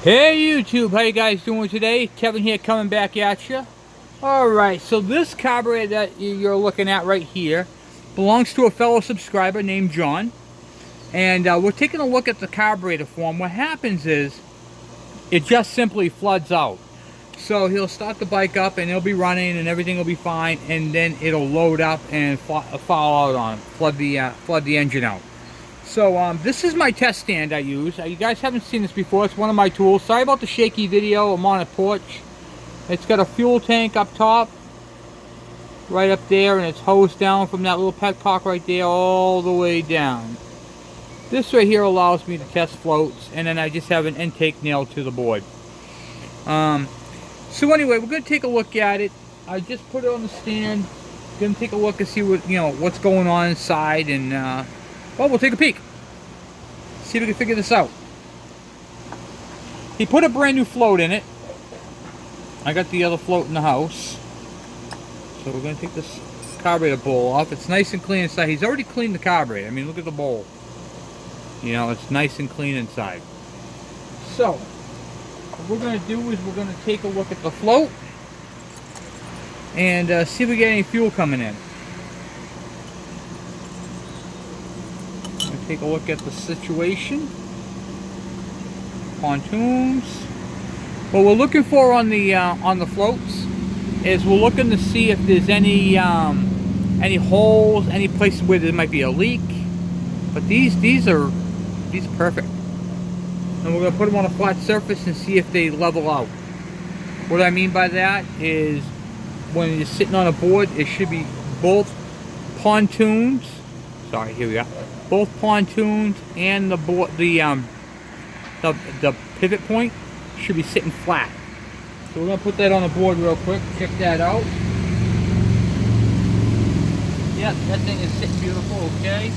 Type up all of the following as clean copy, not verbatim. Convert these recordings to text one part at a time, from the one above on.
Hey YouTube, how you guys doing today? Kevin here coming back at you. Alright, so this carburetor that you're looking at right here belongs to a fellow subscriber named John. And we're taking a look at the carburetor for him. What happens is, it just simply floods out. So he'll start the bike up and it'll be running and everything will be fine. And then it'll load up and fall out on him, flood the engine out. So this is my test stand I use. You guys haven't seen this before. It's one of my tools. Sorry about the shaky video. I'm on a porch. It's got a fuel tank up top, right up there, and it's hosed down from that little petcock right there all the way down. This right here allows me to test floats, and then I just have an intake nailed to the board. So anyway, we're going to take a look at it. I just put it on the stand. Going to take a look and see what what's going on inside, and well, we'll take a peek. See if we can figure this out. He put a brand new float in it. I got the other float in the house. So we're going to take this carburetor bowl off. It's nice and clean inside. He's already cleaned the carburetor. I mean, look at the bowl. You know, it's nice and clean inside. So, what we're going to do is we're going to take a look at the float and see if we get any fuel coming in. Take a look at the situation. Pontoons. What we're looking for on the floats is we're looking to see if there's any holes, any places where there might be a leak. But these are perfect. And we're going to put them on a flat surface and see if they level out. What I mean by that is when you're sitting on a board, it should be both pontoons. Sorry, here we go. Both pontoons and the board, the pivot point should be sitting flat. So we're gonna put that on the board real quick. Check that out. Yep, that thing is sitting beautiful. Okay.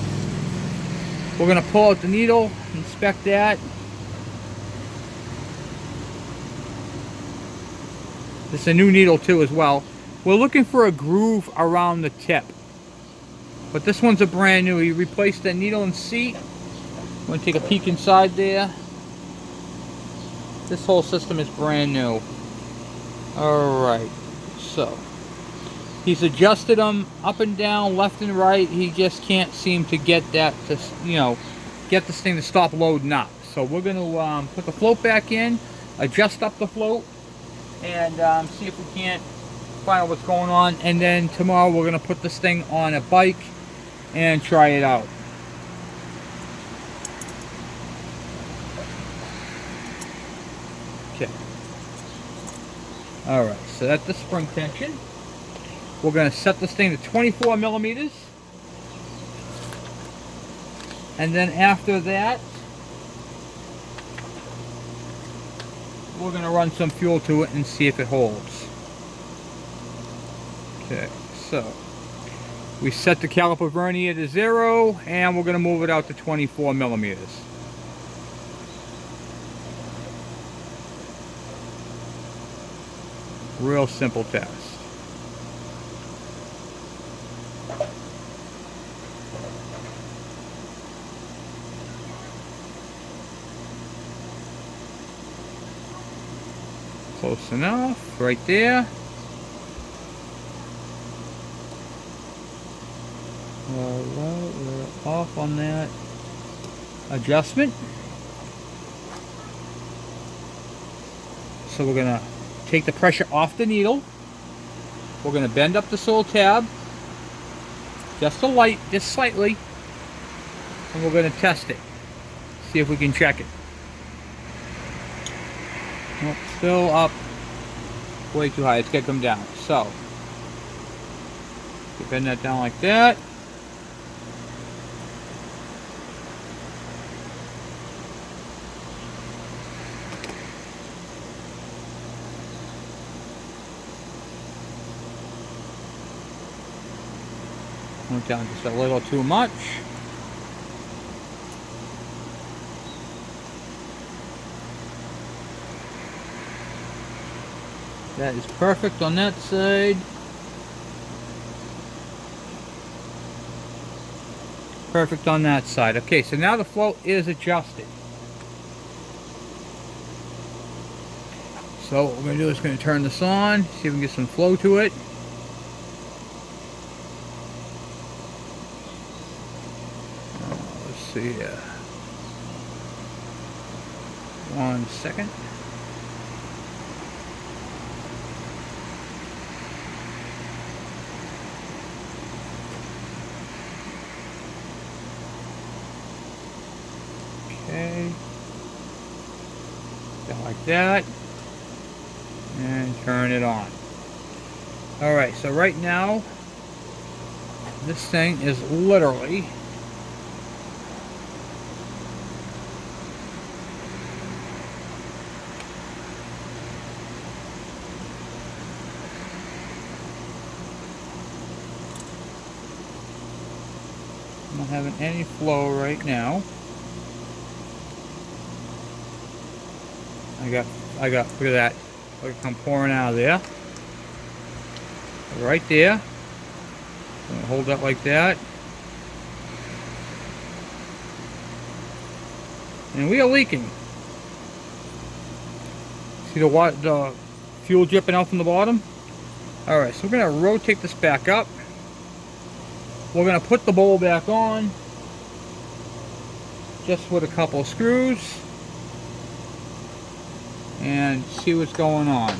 We're gonna pull out the needle, inspect that. This is a new needle too as well. We're looking for a groove around the tip. But this one's a brand new. He replaced the needle and seat. I'm going to take a peek inside there. This whole system is brand new. Alright, so he's adjusted them up and down, left and right. He just can't seem to get that to, get this thing to stop loading up. So we're going to put the float back in, adjust up the float, and see if we can't find out what's going on. And then tomorrow we're going to put this thing on a bike and try it out. Okay. Alright, so that's the spring tension. We're going to set this thing to 24 millimeters. And then after that, we're going to run some fuel to it and see if it holds. Okay, so we set the caliper vernier to 0, and we're going to move it out to 24 millimeters. Real simple test. Close enough, right there. Alright, we're off on that adjustment. So we're going to take the pressure off the needle. We're going to bend up this little tab just slightly, and we're going to test it. See if we can check it. Nope, still up way too high. It's got to come down. So you bend that down like that. Went down just a little too much. That is perfect on that side. Perfect on that side. Okay, so now the float is adjusted. So what we're going to do is going to turn this on, see if we can get some flow to it. Let's see here. 1 second. Okay. Down like that. And turn it on. Alright, so right now, this thing is literally not having any flow right now. I got, look at that. Look at it come pouring out of there. Right there. I'm gonna hold that like that. And we are leaking. See the fuel dripping out from the bottom? Alright, so we're gonna rotate this back up. We're going to put the bowl back on, just with a couple of screws, and see what's going on.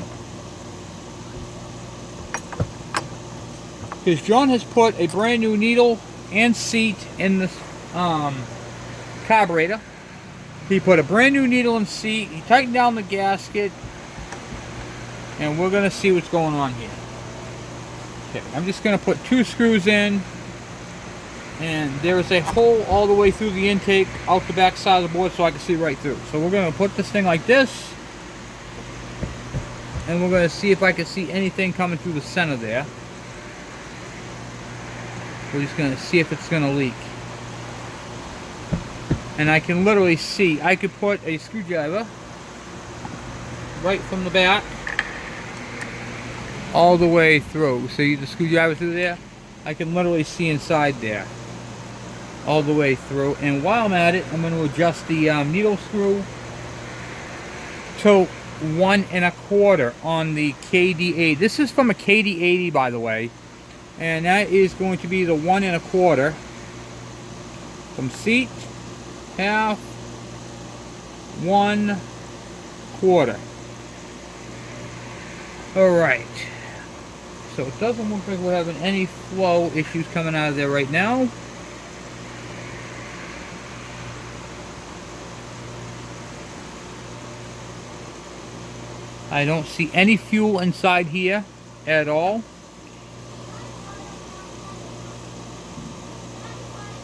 Because John has put a brand new needle and seat in this carburetor. He put a brand new needle and seat, he tightened down the gasket, and we're going to see what's going on here. Okay, I'm just going to put 2 screws in. And there is a hole all the way through the intake out the back side of the board so I can see right through. So we're going to put this thing like this, and we're going to see if I can see anything coming through the center there. We're just going to see if it's going to leak. And I can literally see, I could put a screwdriver right from the back all the way through. See the screwdriver through there? I can literally see inside there all the way through. And while I'm at it, I'm going to adjust the needle screw to 1 1/4 on the KD80. This is from a KD80, by the way, and that is going to be the 1 1/4 from seat, half, 1/4. Alright, so it doesn't look like we're having any flow issues coming out of there right now. I don't see any fuel inside here at all.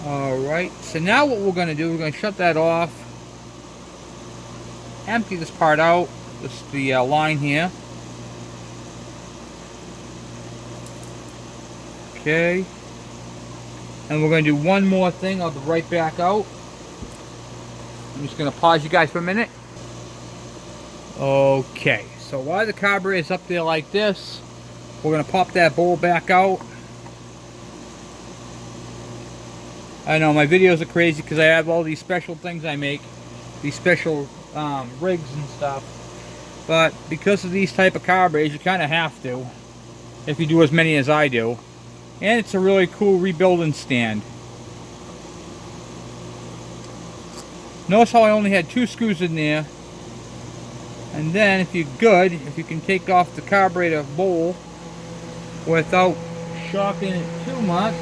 Alright, so now what we're going to do, we're going to shut that off. Empty this part out. This is the line here. Okay. And we're going to do one more thing. I'll be right back out. I'm just going to pause you guys for a minute. Okay, so while the carburetor is up there like this, we're going to pop that bowl back out. I know my videos are crazy because I have all these special things I make, these special rigs and stuff. But because of these type of carburetors, you kind of have to, if you do as many as I do. And it's a really cool rebuilding stand. Notice how I only had 2 screws in there. And then if you're good, if you can take off the carburetor bowl without shocking it too much.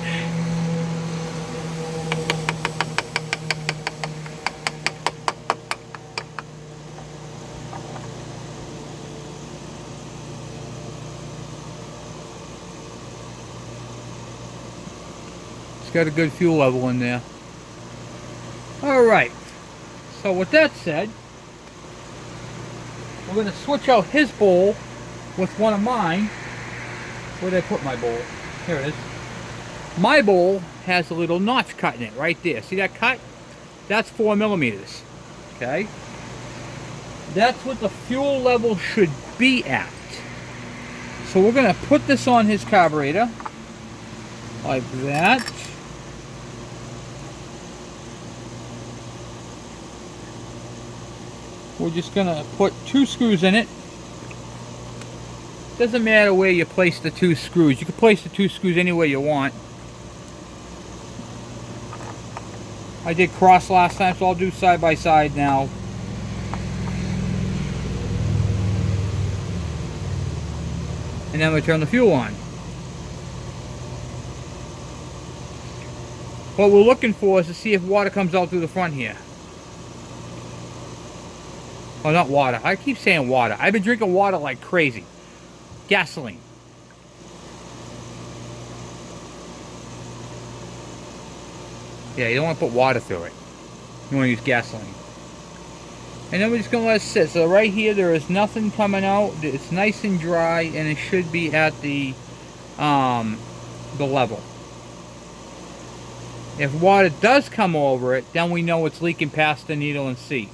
It's got a good fuel level in there. Alright, so with that said, we're going to switch out his bowl with one of mine. Where did I put my bowl? Here it is. My bowl has a little notch cut in it right there. See that cut? That's 4 millimeters. Okay? That's what the fuel level should be at. So we're going to put this on his carburetor like that. We're just going to put 2 screws in it Doesn't matter where you place the 2 screws. You can place the 2 screws anywhere you want. I did cross last time, so I'll do side by side now. And then we turn the fuel on. What we're looking for is to see if water comes out through the front here. Oh, not water. I keep saying water. I've been drinking water like crazy. Gasoline. Yeah, you don't want to put water through it. You want to use gasoline. And then we're just going to let it sit. So right here, there is nothing coming out. It's nice and dry, and it should be at the level. If water does come over it, then we know it's leaking past the needle and seat.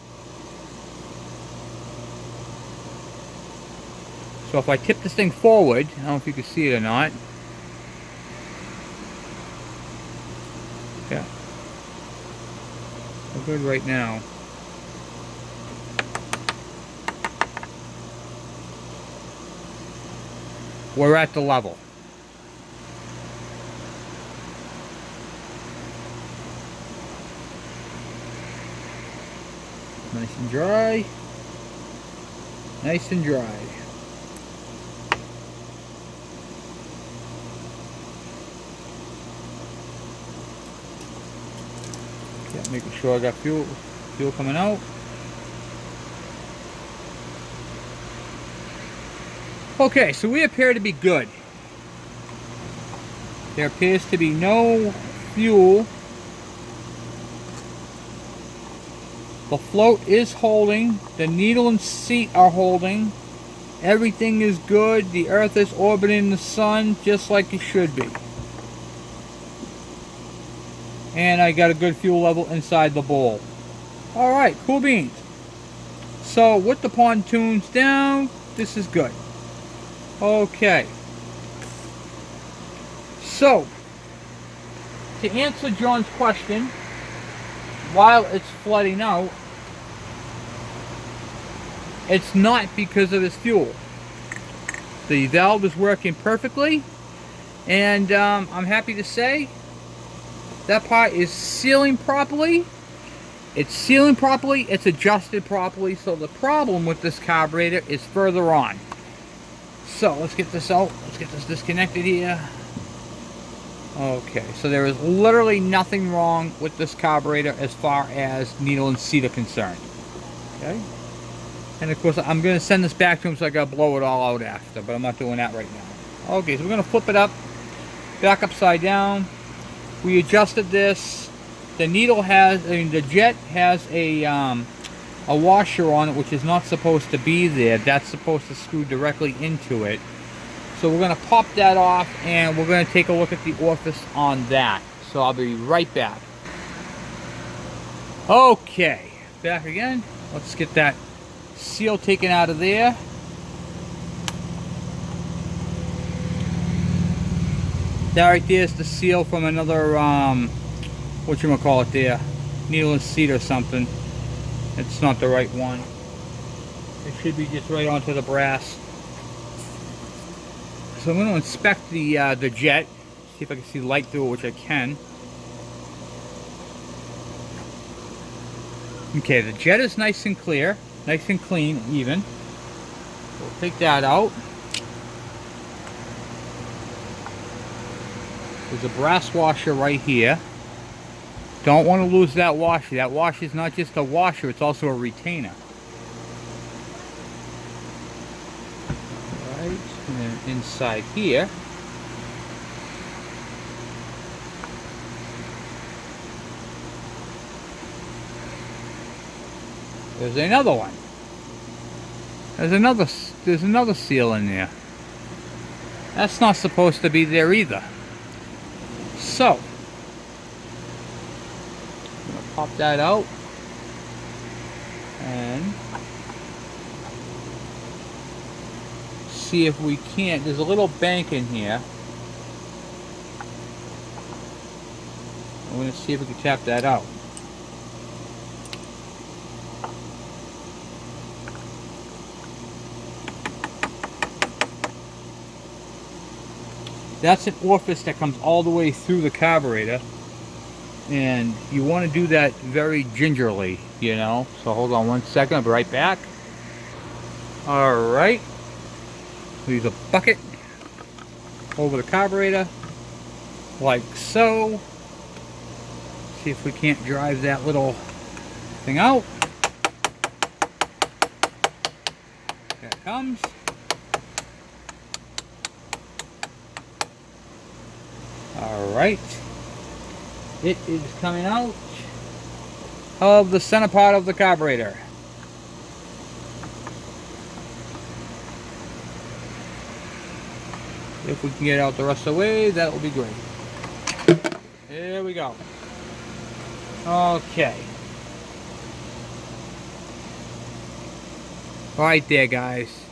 So if I tip this thing forward, I don't know if you can see it or not. Yeah. We're good right now. We're at the level. Nice and dry. Nice and dry. Yeah, making sure I got fuel coming out. Okay, so we appear to be good. There appears to be no fuel. The float is holding. The needle and seat are holding. Everything is good. The Earth is orbiting the sun just like it should be. And I got a good fuel level inside the bowl. Alright, cool beans. So with the pontoons down, this is good. Okay. So, to answer John's question, while it's flooding out, it's not because of this fuel. The valve is working perfectly, and I'm happy to say that part is sealing properly. It's sealing properly, it's adjusted properly, so the problem with this carburetor is further on. So let's get this out. Let's get this disconnected here. Okay, so there is literally nothing wrong with this carburetor as far as needle and seat are concerned. Okay, and of course I'm going to send this back to him, so I got to blow it all out after, but I'm not doing that right now. Okay, so we're going to flip it up, back upside down. We adjusted this. The needle has, the jet has a washer on it, which is not supposed to be there. That's supposed to screw directly into it. So we're going to pop that off, and we're going to take a look at the orifice on that. So I'll be right back. Okay, back again. Let's get that seal taken out of there. That right there is the seal from another, whatchamacallit there, needle and seat or something. It's not the right one. It should be just right onto the brass. So I'm going to inspect the jet, see if I can see light through it, which I can. Okay, the jet is nice and clear, nice and clean, even. We'll take that out. There's a brass washer right here. Don't want to lose that washer. That washer is not just a washer, it's also a retainer. Right, and then inside here, there's another one. There's another seal in there. That's not supposed to be there either. So, I'm going to pop that out, and see if we can't. There's a little bank in here. I'm going to see if we can tap that out. that's an orifice that comes all the way through the carburetor, and you want to do that very gingerly, you know. So hold on one second, I'll be right back. All right, use a bucket over the carburetor like so. See if we can't drive that little thing out. There it comes. Alright, it is coming out of the center part of the carburetor. If we can get it out the rest of the way, that will be great. There we go. Okay. Right there, guys.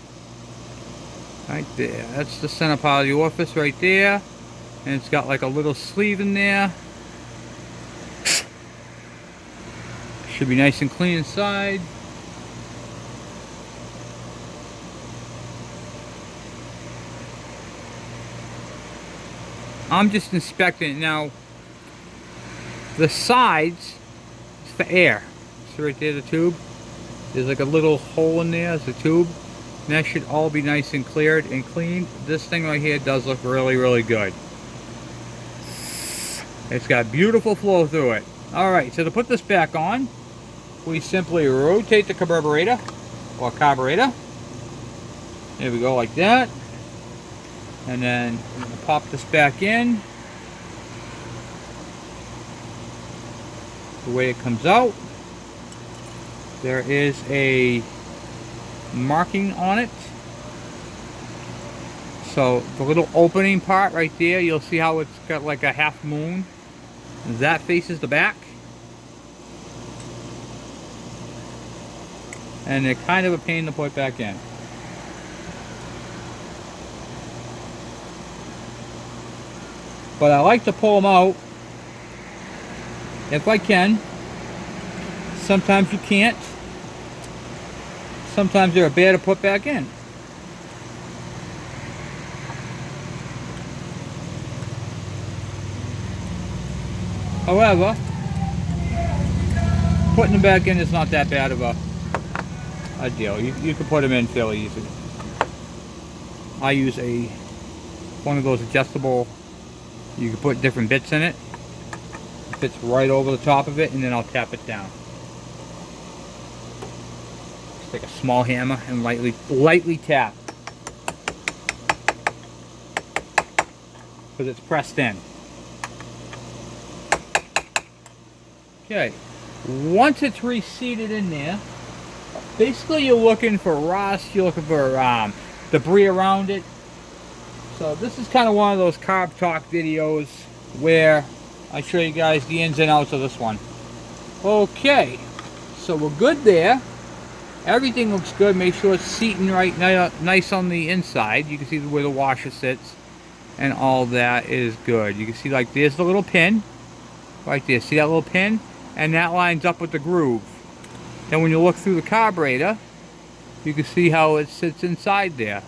Right there. That's the center part of the orifice right there. And it's got like a little sleeve in there. Should be nice and clean inside. I'm just inspecting it now. The sides is for air. So right there, the tube. There's like a little hole in there as a tube. And that should all be nice and cleared and cleaned. This thing right here does look really, really good. It's got beautiful flow through it. Alright, so to put this back on, we simply rotate the carburetor, or carburetor. There we go, like that. And then I'm going to pop this back in. The way it comes out, there is a marking on it. So the little opening part right there, you'll see how it's got like a half moon. That faces the back. And they're kind of a pain to put back in. But I like to pull them out if I can. Sometimes you can't. Sometimes they're bad to put back in. However, putting them back in is not that bad of a deal. You can put them in fairly easy. I use one of those adjustable, you can put different bits in it. It fits right over the top of it, and then I'll tap it down. Just take a small hammer and lightly tap. Because it's pressed in. Okay, once it's reseated in there, basically you're looking for rust, you're looking for debris around it. So this is kind of one of those carb talk videos where I show you guys the ins and outs of this one. Okay, so we're good there. Everything looks good. Make sure it's seating right nice on the inside. You can see where the washer sits and all that is good. You can see like there's the little pin right there. See that little pin? And that lines up with the groove. Then when you look through the carburetor, you can see how it sits inside there.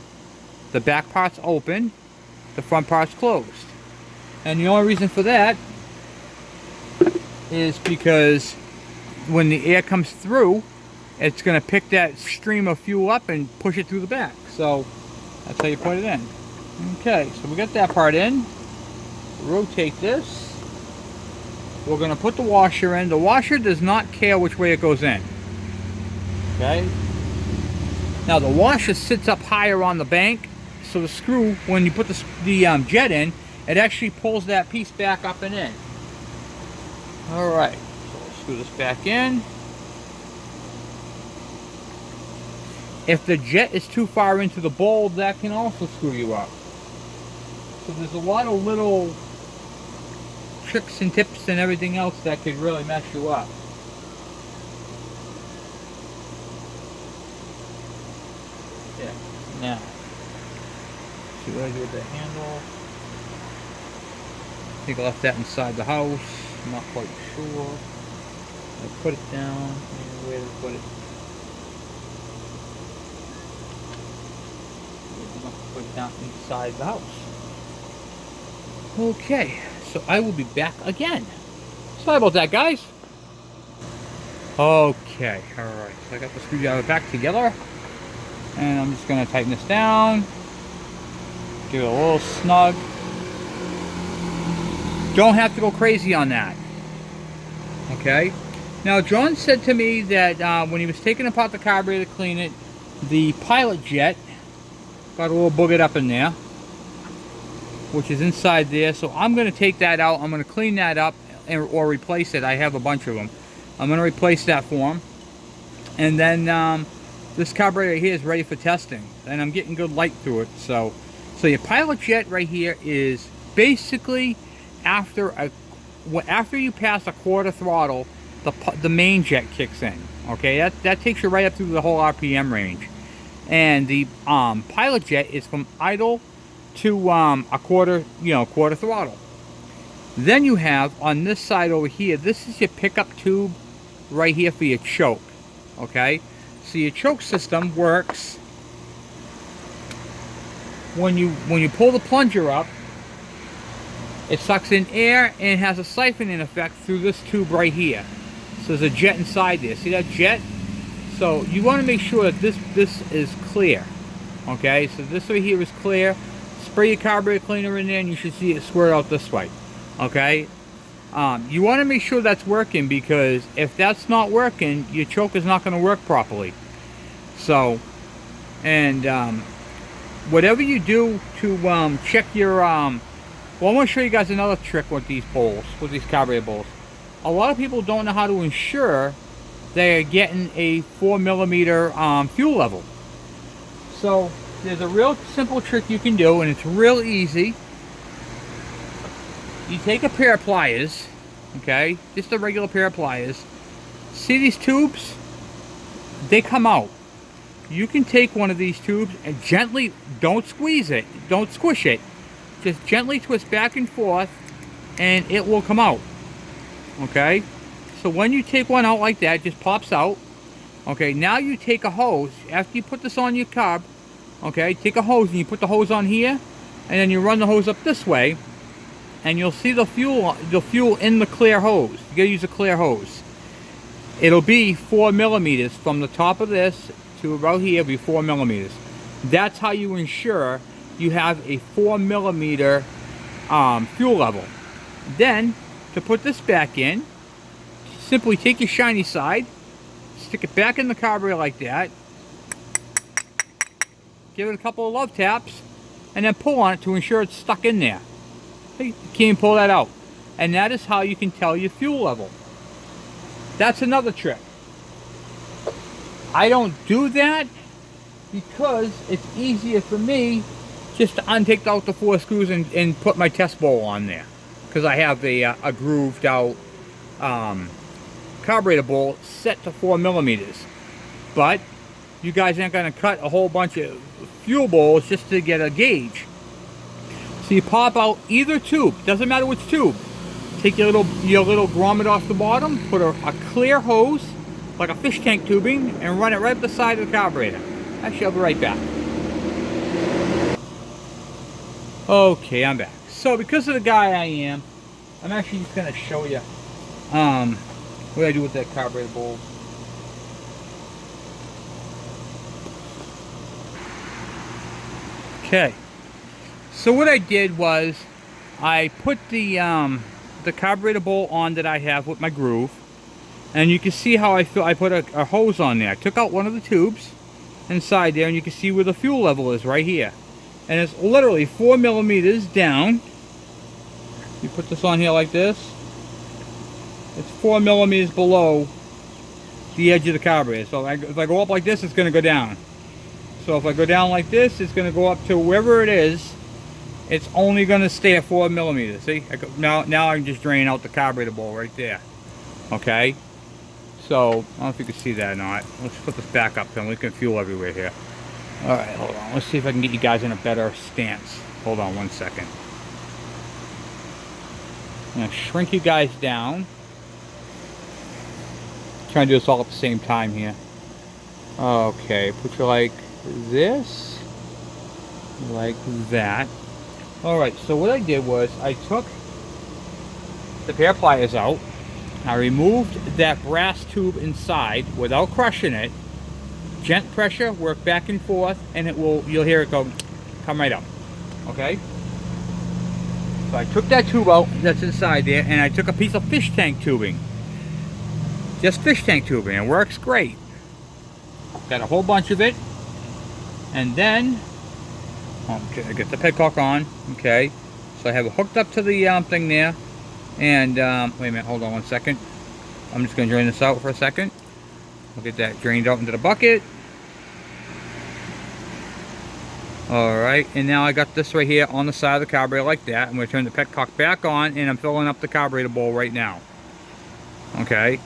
The back part's open, the front part's closed. And the only reason for that is because when the air comes through, it's going to pick that stream of fuel up and push it through the back. So that's how you put it in. Okay, so we got that part in. Rotate this. We're going to put the washer in. The washer does not care which way it goes in. Okay. Now the washer sits up higher on the bank, so the screw, when you put the jet in, it actually pulls that piece back up and in. Alright, so we'll screw this back in. If the jet is too far into the bowl, that can also screw you up. So there's a lot of little tricks and tips and everything else that could really mess you up. Yeah, now, see what I do with the handle. I think I left that inside the house. I'm not quite sure. I put it down. Where to put it? I'm going to put it down inside the house. Okay, so I will be back again. Sorry about that, guys. Okay, alright, so I got the screwdriver back together. And I'm just going to tighten this down. Give it a little snug. Don't have to go crazy on that. Okay? Now, John said to me that when he was taking apart the carburetor to clean it, the pilot jet got a little boogered up in there, which is inside there. So I'm going to take that out. I'm going to clean that up or replace it. I have a bunch of them. I'm going to replace that for him. And then this carburetor here is ready for testing. And I'm getting good light through it. So your pilot jet right here is basically after you pass a quarter throttle, the main jet kicks in. Okay, that takes you right up through the whole RPM range. And the pilot jet is from idle to a quarter throttle. Then you have on this side over here, this is your pickup tube right here for your choke. Okay, so your choke system works when you pull the plunger up. It sucks in air and has a siphoning effect through this tube right here. So there's a jet inside there. See that jet? So you want to make sure that this is clear. Okay, so this right here is clear. Spray your carburetor cleaner in there and you should see it squirt out this way. Okay, you want to make sure that's working, because if that's not working, your choke is not going to work properly. So, and whatever you do to check your well, I'm going to show you guys another trick with these bowls, with these carburetor bowls. A lot of people don't know how to ensure they're getting a 4mm fuel level. So there's a real simple trick you can do, and it's real easy. You take a pair of pliers, okay, just a regular pair of pliers. See these tubes? They come out. You can take one of these tubes and gently, don't squeeze it, don't squish it, just gently twist back and forth and it will come out. Okay, so when you take one out like that, it just pops out. Okay, now you take a hose, after you put this on your carb, okay, take a hose and you put the hose on here, and then you run the hose up this way, and you'll see the fuel in the clear hose. You gotta use a clear hose. It'll be 4mm from the top of this to about here. It'll be 4mm. That's how you ensure you have a 4mm fuel level. Then, to put this back in, simply take your shiny side, stick it back in the carburetor like that, give it a couple of love taps, and then pull on it to ensure it's stuck in there. You can't pull that out. And that is how you can tell your fuel level. That's another trick. I don't do that because it's easier for me just to untake out the 4 screws and put my test bowl on there, because I have a grooved out carburetor bowl set to 4mm. But you guys aren't going to cut a whole bunch of fuel bowls just to get a gauge. So you pop out either tube, doesn't matter which tube. Take your little grommet off the bottom, put a clear hose, like a fish tank tubing, and run it right up the side of the carburetor. Actually, I'll be right back. Okay, I'm back. So because of the guy I am, I'm actually just going to show you what I do with that carburetor bowl. Okay. So what I did was I put the carburetor bowl on that I have with my groove, and you can see how I put a hose on there. I took out one of the tubes inside there, and you can see where the fuel level is right here, and it's literally 4mm down. You put this on here like this, it's 4mm below the edge of the carburetor. So if I go up like this, it's going to go down. So if I go down like this, it's going to go up to wherever it is. It's only going to stay at 4mm. See? Now I can just drain out the carburetor bowl right there. Okay? So, I don't know if you can see that or not. Let's put this back up and we can fuel everywhere here. Alright, hold on. Let's see if I can get you guys in a better stance. Hold on one second. I'm going to shrink you guys down. Trying to do this all at the same time here. Okay, put you like this. Like that. Alright, so what I did was I took the pair of pliers out. I removed that brass tube inside without crushing it. Gent pressure, work back and forth, and you'll hear it come right up. Okay? So I took that tube out that's inside there, and I took a piece of fish tank tubing. Just fish tank tubing. It works great. Got a whole bunch of it. And then, okay, I get the petcock on. Okay. So I have it hooked up to the thing there. And, wait a minute, hold on one second. I'm just going to drain this out for a second. We'll get that drained out into the bucket. Alright, and now I got this right here on the side of the carburetor like that. I'm going to turn the petcock back on, and I'm filling up the carburetor bowl right now. Okay,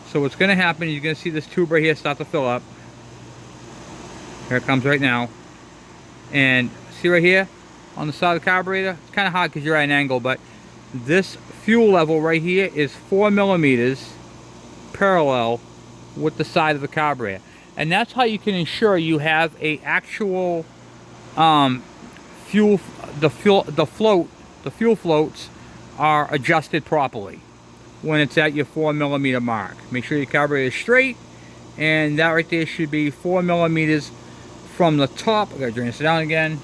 so what's going to happen is you're going to see this tube right here start to fill up. Here it comes right now. And see right here on the side of the carburetor? It's kind of hard because you're at an angle, but this fuel level right here is 4 millimeters parallel with the side of the carburetor. And that's how you can ensure you have a actual fuel floats are adjusted properly when it's at your 4 millimeter mark. Make sure your carburetor is straight, and that right there should be 4 millimeters from the top. I gotta drain this down again.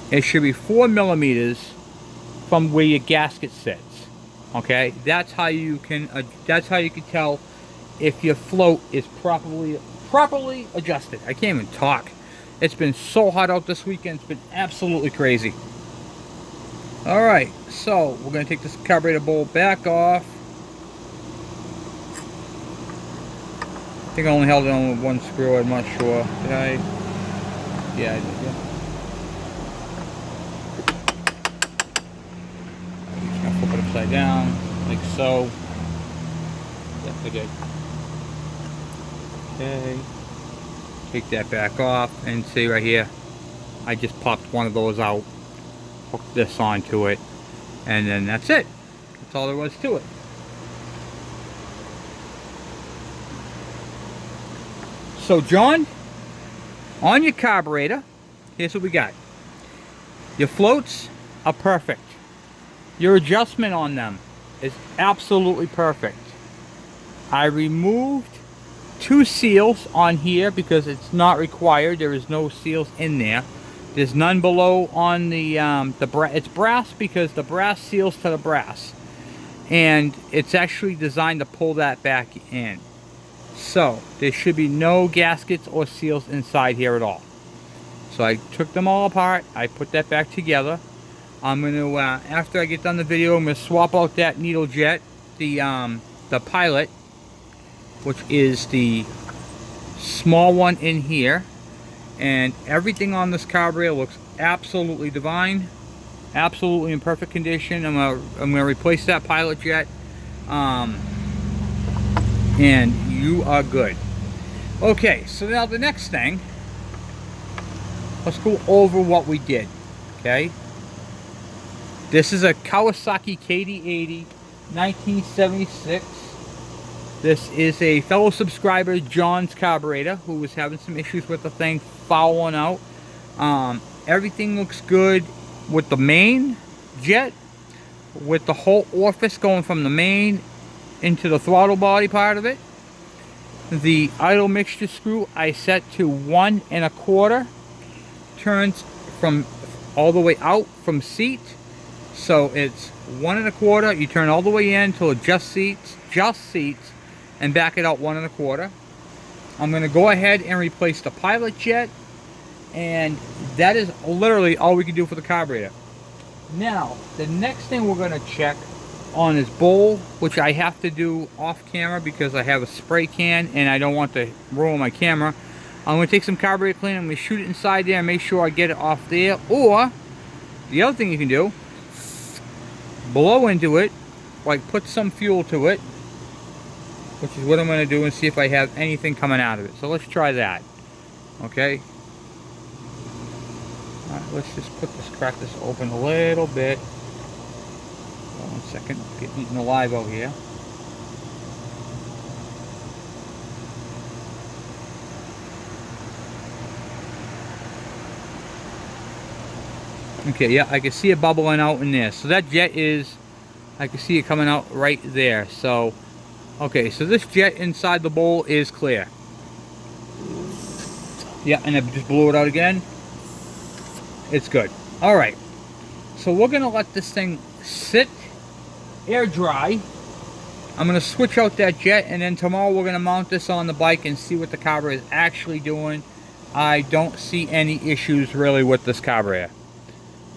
It should be 4 millimeters from where your gasket sits. Okay, that's how you can tell if your float is properly adjusted. I can't even talk. It's been so hot out this weekend. It's been absolutely crazy. Alright, so we're going to take this carburetor bowl back off. I think I only held it on with one screw. I'm not sure. Did I? Yeah, I did. Yeah. I'm just going to flip it upside down, like so. Yeah, I did. Okay, take that back off, and see right here, I just popped one of those out, hooked this onto it, and then that's it. That's all there was to it. So John, on your carburetor, here's what we got. Your floats are perfect. Your adjustment on them is absolutely perfect. I removed 2 seals on here because it's not required. There is no seals in there. There's none below on the it's brass because the brass seals to the brass, and it's actually designed to pull that back in. So there should be no gaskets or seals inside here at all. So I took them all apart. I put that back together. I'm gonna after I get done the video, I'm gonna swap out that needle jet, the pilot, which is the small one in here, and everything on this carburetor looks absolutely divine, absolutely in perfect condition. I'm gonna replace that pilot jet, and you are good. Okay, so now the next thing, let's go over what we did. Okay, this is a Kawasaki KD80 1976. This is a fellow subscriber, John's carburetor, who was having some issues with the thing fouling out. Everything looks good with the main jet, with the whole orifice going from the main into the throttle body part of it. The idle mixture screw I set to 1 1/4, turns from all the way out from seat. So it's 1 1/4. You turn all the way in till it just seats, and back it out 1 1/4. I'm going to go ahead and replace the pilot jet, and that is literally all we can do for the carburetor. Now, the next thing we're going to check on is bowl, which I have to do off camera because I have a spray can and I don't want to ruin my camera. I'm going to take some carburetor cleaner, I'm going to shoot it inside there and make sure I get it off there. Or, the other thing you can do, blow into it, like put some fuel to it, which is what I'm going to do, and see if I have anything coming out of it. So let's try that. Okay. Alright, let's just crack this open a little bit. Hold on 1 second, get eaten alive out here. Okay, yeah, I can see it bubbling out in there. So that jet is, I can see it coming out right there. So, okay, so this jet inside the bowl is clear. Yeah, and I just blew it out again. It's good. All right, so we're gonna let this thing sit, air dry. I'm gonna switch out that jet, and then tomorrow we're gonna mount this on the bike and see what the carburetor is actually doing. I don't see any issues really with this carburetor.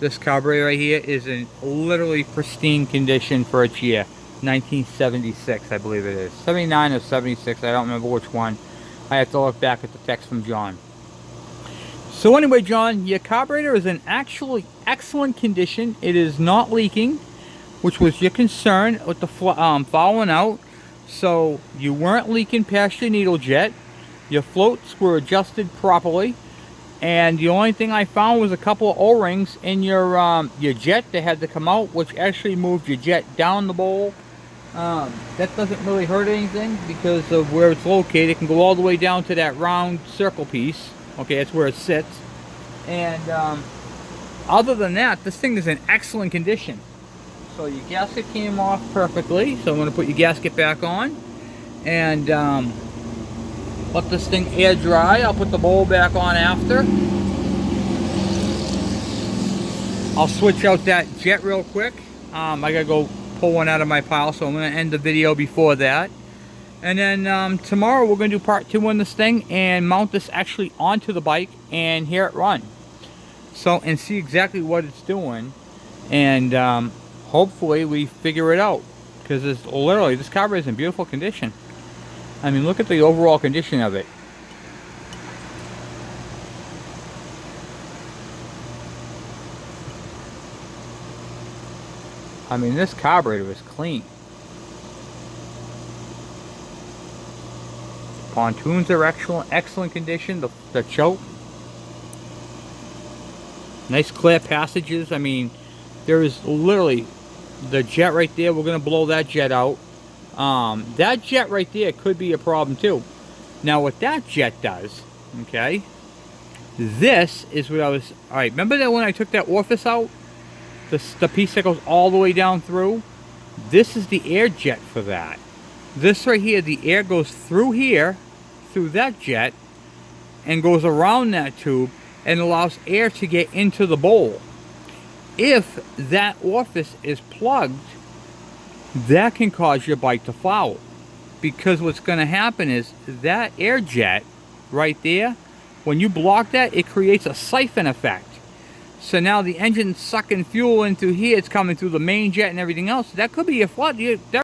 This carburetor right here is in literally pristine condition for its year. 1976, I believe it is. 79 or 76, I don't remember which one. I have to look back at the text from John. So anyway, John, your carburetor is in actually excellent condition. It is not leaking, which was your concern with the fouling out. So you weren't leaking past your needle jet. Your floats were adjusted properly. And the only thing I found was a couple of O-rings in your jet that had to come out, which actually moved your jet down the bowl. That doesn't really hurt anything because of where it's located. It can go all the way down to that round circle piece. Okay, that's where it sits. And other than that, this thing is in excellent condition. So your gasket came off perfectly. So I'm going to put your gasket back on. And let this thing air dry. I'll put the bowl back on after. I'll switch out that jet real quick. I gotta go pull one out of my pile, so I'm gonna end the video before that. And then tomorrow we're gonna do part 2 on this thing and mount this actually onto the bike and hear it run. So, and see exactly what it's doing. And hopefully we figure it out. Because it's literally, this carburetor is in beautiful condition. I mean, look at the overall condition of it. I mean, this carburetor is clean. Pontoons are excellent condition. The choke. Nice clear passages. I mean, there is literally the jet right there. We're going to blow that jet out. That jet right there could be a problem too. Now what that jet does, okay, this is what I was, alright, remember that when I took that orifice out? The piece that goes all the way down through? This is the air jet for that. This right here, the air goes through here, through that jet, and goes around that tube, and allows air to get into the bowl. If that orifice is plugged, that can cause your bike to foul, because what's going to happen is that air jet right there, when you block that, it creates a siphon effect. So now the engine's sucking fuel into here, it's coming through the main jet and everything else. That could be a flood.